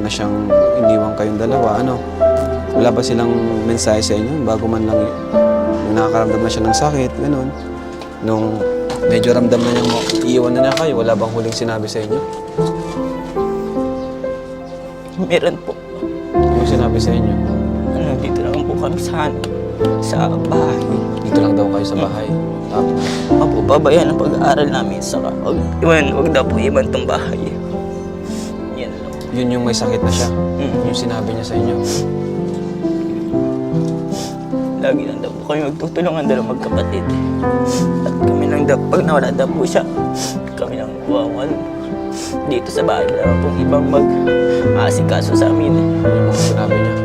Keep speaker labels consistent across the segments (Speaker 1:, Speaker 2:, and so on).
Speaker 1: na siyang iniwan kayong dalawa, ano? Wala ba silang mensahe sa inyo bago man lang yung nakakaramdam na siya ng sakit, gano'n? Nung medyo ramdam na niyang iiwan na kayo, wala bang huling sinabi sa inyo?
Speaker 2: Meron po.
Speaker 1: Ano sinabi sa inyo?
Speaker 2: Dito lang po kami sa bahay.
Speaker 1: Dito lang daw kayo sa bahay. Tapos,
Speaker 2: Opo, pabayaan ang pag-aaral namin. Saka, wag daw po iwan tong bahay. Yan lang.
Speaker 1: yun yung may sakit na siya. Yung sinabi niya sa inyo.
Speaker 2: Lagi lang daw po kami magtutulungan dalawang magkapatid. At kami lang daw, pag nawala daw po siya, kami lang wawan. Dito sa bahay, wala pong ibang mag-aasikaso sa amin.
Speaker 1: Yung mga sinabi niya.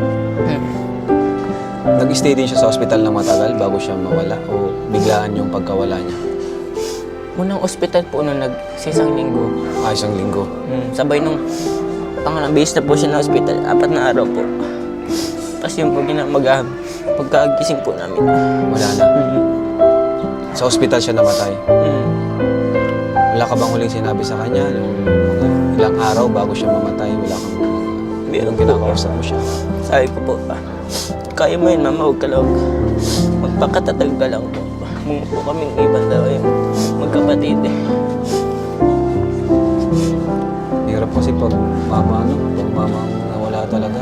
Speaker 1: Nag-stay din siya sa ospital ng matagal bago siya mawala o biglaan yung pagkawala niya?
Speaker 2: Unang ospital po nung nag-isang linggo.
Speaker 1: Isang linggo.
Speaker 2: Sabay nung pangalang base na po siya na ospital, 4 na araw po. Tapos yung pagkagising po namin.
Speaker 1: Wala na. Sa ospital siya namatay. Wala ka bang huling sinabi sa kanya? Nung ilang araw bago siya mamatay, wala kang
Speaker 2: Meron
Speaker 1: kinakausap mo siya.
Speaker 2: Sabi ko po, kaya mo yun, mama, huwag ka lang. Magpakatatag ka lang po. Mga po kaming ibang daw yung magkapatid.
Speaker 1: Hirap kasi pag mama ang nawala talaga.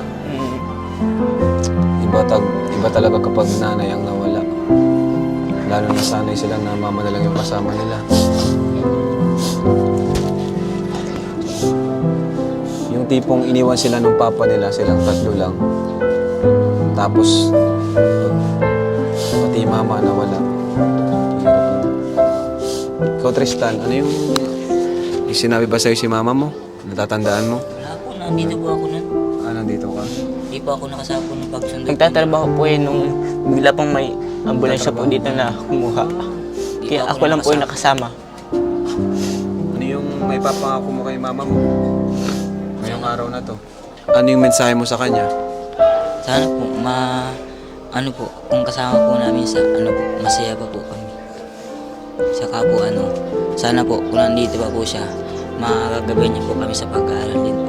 Speaker 1: Iba talaga kapag nanay ang nawala. Lalo na sanay sila na mama na lang yung kasama nila. Yung tipong iniwan sila ng papa nila, silang tatlo lang. Tapos, pati mama nawala. Hirap. Ikaw, Tristan, ano yung sinabi ba sa'yo si mama mo? Natatandaan mo?
Speaker 3: Wala po, nandito po ako nun.
Speaker 1: Nandito ka?
Speaker 3: Hindi po ako nakasama po ng pagsundo.
Speaker 2: Nagtatrabaho po yun nung bigla pong may ambulansya po dito na kumuha. Kaya ako lang po yung nakasama.
Speaker 1: Ano yung may papangako mo kay mama mo? Ngayong araw na to. Ano yung mensahe mo sa kanya?
Speaker 3: Sana po, kung kasama po namin sa, masaya pa po kami. Saka po, sana po, kung nandito pa po siya, makakagabayan niya po kami sa pag-aaral din po.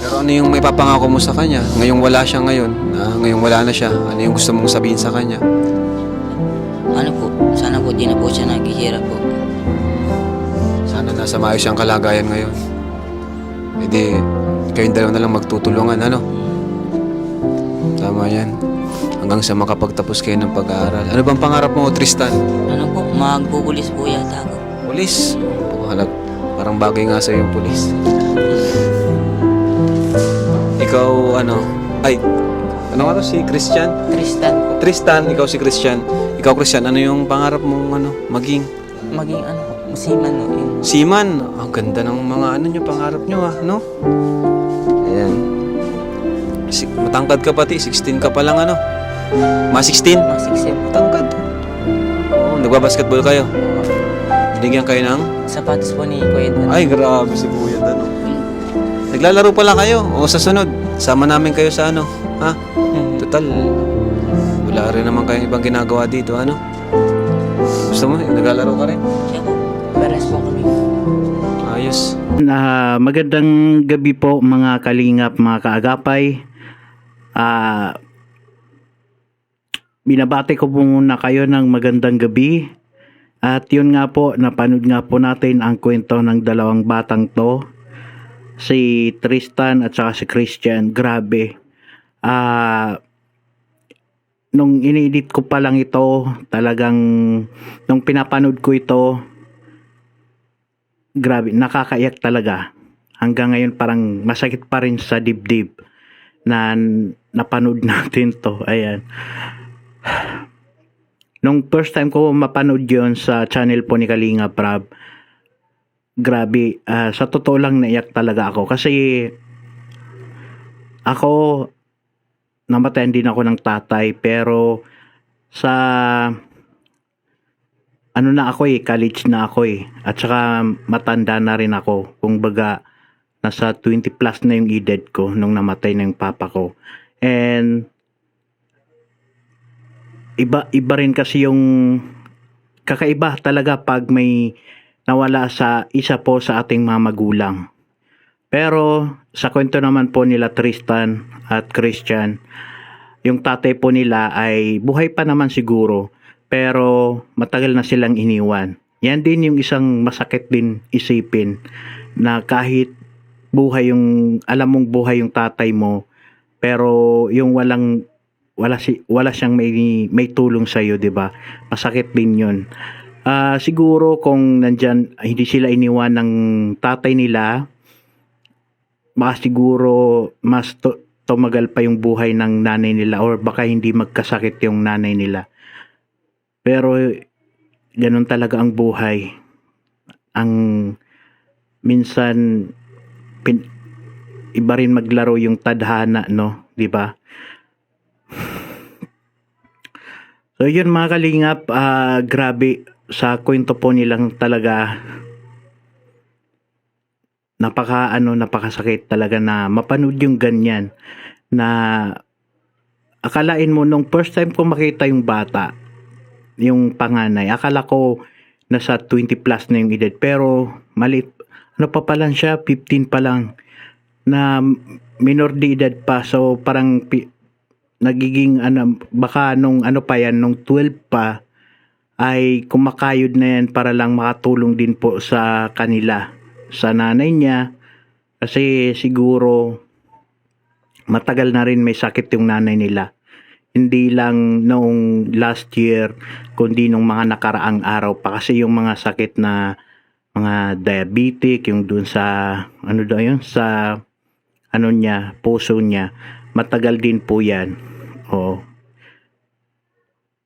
Speaker 1: Pero ano yung may papangako mo sa kanya? Ngayong wala siya ngayon, ngayong wala na siya, ano yung gusto mong sabihin sa kanya?
Speaker 3: Sana po, di na po siya naghihirap po.
Speaker 1: Sana nasa maayos siyang kalagayan ngayon. E di, kayong dalawa na lang magtutulungan, ano? Tama yan. Hanggang sa makapagtapos kayo ng pag-aaral. Ano bang pangarap mo, Tristan?
Speaker 3: Magpupulis po yata ako.
Speaker 1: Pulis? Parang bagay nga sa'yo yung pulis. Ikaw, ano nga to, si Christian?
Speaker 2: Tristan po.
Speaker 1: Tristan, ikaw si Christian. Ikaw, Christian, ano yung pangarap mong, maging?
Speaker 2: Maging musiman no.
Speaker 1: Seaman. Ang ganda ng mga pangarap nyo, no? Ayan. Matangkad ka pati, 16 ka pa lang, Mga 16?
Speaker 2: Masiksip.
Speaker 1: Matangkad. Oo, nagbabasketball kayo. Binigyan kayo ng?
Speaker 2: Sapatos po ni Kuya Dan.
Speaker 1: Ay, grabe si Kuya Dan. Naglalaro pala kayo. O sa sunod, sama namin kayo sa ha? Total, wala rin naman kayong ibang ginagawa dito, Gusto mo, naglalaro ka rin?
Speaker 3: Siya po.
Speaker 2: Pares po kami.
Speaker 1: Ayos.
Speaker 4: Magandang gabi po mga kalingap, mga kaagapay. Binabati ko po muna kayo ng magandang gabi. At yun nga po, napanood nga po natin ang kwento ng dalawang batang to. Si Tristan at saka si Christian. Grabe. Nung in-edit ko pa lang ito, talagang nung pinapanood ko ito, grabe, nakakaiyak talaga. Hanggang ngayon parang masakit pa rin sa dibdib na napanood natin to. Ayan. Nung first time ko mapanood yon sa channel po ni Kalinga Prab, grabe, sa totoo lang naiyak talaga ako. Kasi ako, namatayan din ako ng tatay, pero sa na ako college na ako at saka matanda na rin ako. Kung baga, nasa 20 plus na yung edad ko nung namatay na yung papa ko. And iba rin kasi yung kakaiba talaga pag may nawala sa isa po sa ating mga magulang. Pero sa kwento naman po nila Tristan at Christian, yung tatay po nila ay buhay pa naman siguro, pero matagal na silang iniwan. Yan din yung isang masakit din isipin, na kahit alam mong buhay yung tatay mo, pero yung wala siyang may tulong sa iyo, 'di ba? Masakit din 'yun. Siguro kung nandyan hindi sila iniwan ng tatay nila, baka siguro mas tumagal pa yung buhay ng nanay nila, or baka hindi magkasakit yung nanay nila. Pero ganun talaga ang buhay. Ang minsan iba rin maglaro yung tadhana, no? 'Di ba? So yun mga kalingap, grabe sa kwento po nilang talaga, napakasakit talaga na mapanood yung ganyan, na akalain mo nung first time ko makita yung bata, yung panganay, akala ko nasa 20 plus na yung edad, pero maliit, ano pa lang siya, 15 pa lang, na minor de edad pa. So parang nagiging baka nung 12 pa ay kumakayod na yan para lang makatulong din po sa kanila, sa nanay niya, kasi siguro matagal na rin may sakit yung nanay nila, hindi lang noong last year kundi nung mga nakaraang araw pa, kasi yung mga sakit na mga diabetic, yung dun sa sa puso niya, matagal din po yan.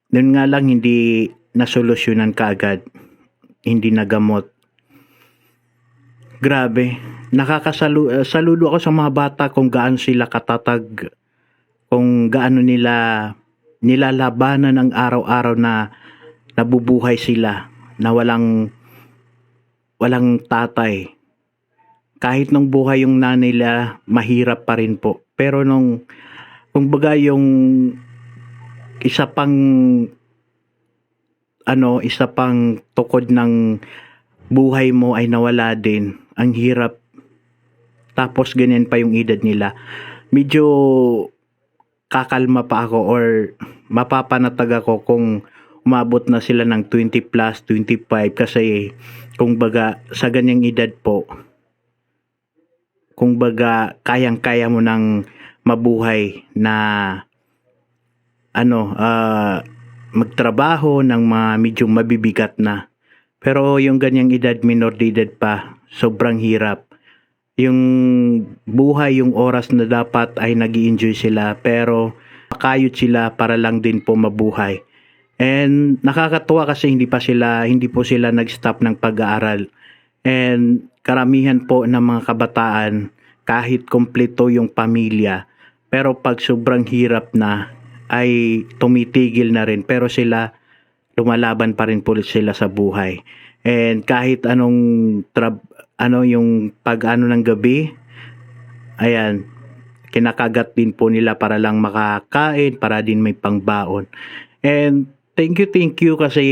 Speaker 4: Doon nga lang hindi nasolusyonan kaagad, hindi nagamot. Grabe, saludo ako sa mga bata kung gaano sila katatag, kung gaano nila nilalabanan ng araw-araw na nabubuhay sila, na walang tatay. Kahit nung buhay yung nanay nila, mahirap pa rin po. Pero kung baga yung isa pang tukod ng buhay mo ay nawala din, ang hirap. Tapos ganyan pa yung edad nila. Medyo kakalma pa ako, or mapapanatag ako kung umabot na sila ng 20 plus, 25, kasi kung baga sa ganyang edad po, kung baga kayang-kaya mo ng mabuhay na magtrabaho ng medyo mabibigat na. Pero yung ganyang edad, minor de edad pa, sobrang hirap. Yung buhay, yung oras na dapat ay nag-i-enjoy sila, pero makayod sila para lang din po mabuhay. And nakakatuwa kasi hindi po sila nag-stop ng pag-aaral. And karamihan po ng mga kabataan, kahit kompleto yung pamilya, pero pag sobrang hirap na, ay tumitigil na rin, pero sila lumalaban pa rin po sila sa buhay. And kahit yung ng gabi, ayan, kinakagat din po nila para lang makakain, para din may pangbaon. And thank you kasi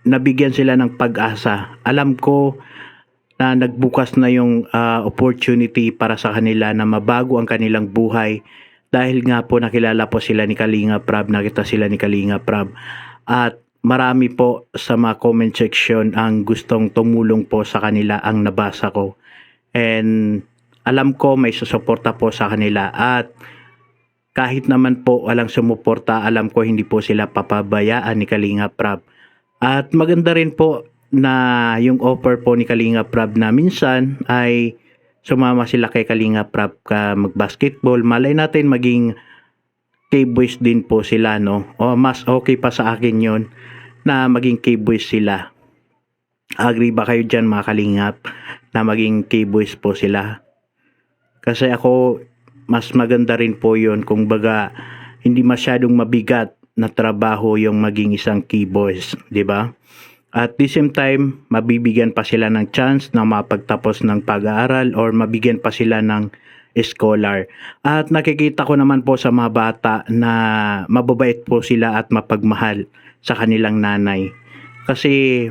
Speaker 4: nabigyan sila ng pag-asa. Alam ko na nagbukas na yung opportunity para sa kanila na mabago ang kanilang buhay, dahil nga po nakilala po sila ni Kalinga Prab, nakita sila ni Kalinga Prab. At marami po sa mga comment section ang gustong tumulong po sa kanila, ang nabasa ko. And alam ko may susuporta po sa kanila, at kahit naman po walang sumuporta, alam ko hindi po sila papabayaan ni Kalinga Prab. At maganda rin po na yung offer po ni Kalinga Prab na minsan ay sumama sila kay Kalinga Prab ka mag-basketball. Malay natin maging K-boys din po sila, no? O mas okay pa sa akin yon na maging K-boys sila. Agree ba kayo dyan mga kalingap na maging K-boys po sila? Kasi ako, mas maganda rin po yon, kung baga hindi masyadong mabigat na trabaho yung maging isang K-boys, di ba? At the same time, mabibigyan pa sila ng chance na mapagtapos ng pag-aaral, or mabigyan pa sila ng scholar. At nakikita ko naman po sa mga bata na mababait po sila at mapagmahal sa kanilang nanay. Kasi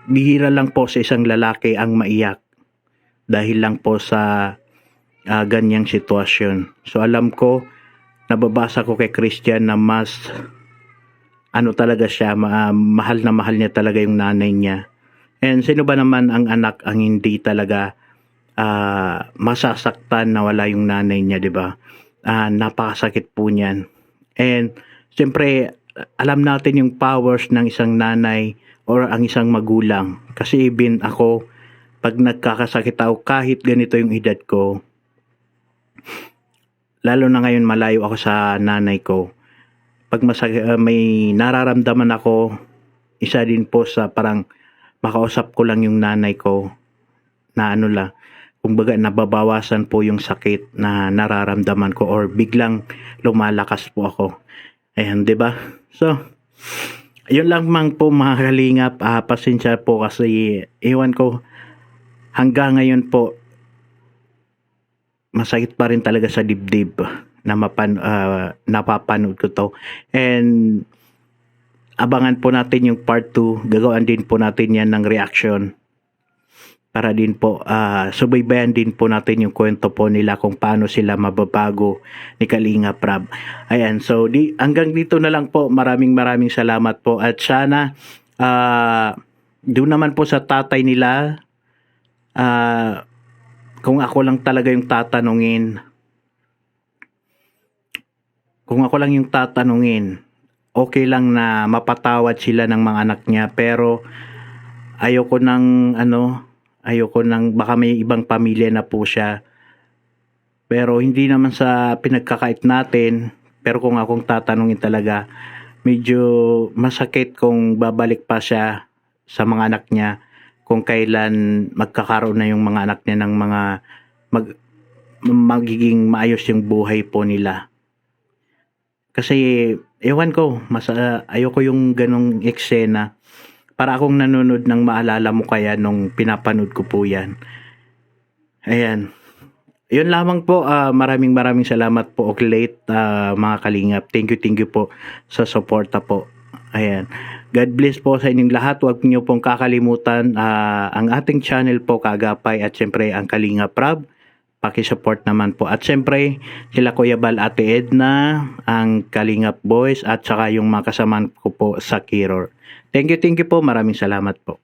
Speaker 4: bihira lang po sa isang lalaki ang maiyak. dahil lang po sa ganyang sitwasyon. So alam ko, nababasa ko kay Christian na mas ano talaga siya, mahal na mahal niya talaga yung nanay niya. And sino ba naman ang anak ang hindi talaga masasaktan na wala yung nanay niya, di ba? Napakasakit po niyan. And siyempre, alam natin yung powers ng isang nanay or ang isang magulang. Kasi even ako, pag nagkakasakit ako, kahit ganito yung edad ko, lalo na ngayon malayo ako sa nanay ko, pag may nararamdaman ako, isa din po sa parang makausap ko lang yung nanay ko na ano lang, kumbaga nababawasan po yung sakit na nararamdaman ko or biglang lumalakas po ako. Ayan, 'di ba? So, yun lang mang po mga kalingap. Pasensya po kasi iwan ko hanggang ngayon po masakit pa rin talaga sa dibdib na napapanood ko to. And abangan po natin yung part 2. Gagawin din po natin yan ng reaction para din po subaybayan din po natin yung kwento po nila kung paano sila mababago ni Kalinga Prab. Ayan, so hanggang dito na lang po. Maraming salamat po at sana doon naman po sa tatay nila, kung ako lang talaga yung tatanungin, okay lang na mapatawad sila ng mga anak niya, pero ayoko nang baka may ibang pamilya na po siya. Pero hindi naman sa pinagkakait natin, pero kung akong tatanungin talaga, medyo masakit kung babalik pa siya sa mga anak niya kung kailan magkakaroon na yung mga anak niya ng mga magiging maayos yung buhay po nila. Kasi ewan ko, ayoko yung ganong eksena. Para akong nanonood ng Maalala Mo Kaya nung pinapanood ko po yan. Ayan. Yun lamang po. Maraming salamat po, Oklate, mga kalingap. Thank you po sa suporta po. Ayan. God bless po sa inyong lahat. Huwag niyo pong kakalimutan ang ating channel po, Kaagapay, at syempre ang Kalinga Prab. Paki-support naman po. At syempre, sila Kuya Bal, Ate Edna, ang Kalingap Boys, at saka yung mga kasamaan ko po sa Kiror. Thank you po. Maraming salamat po.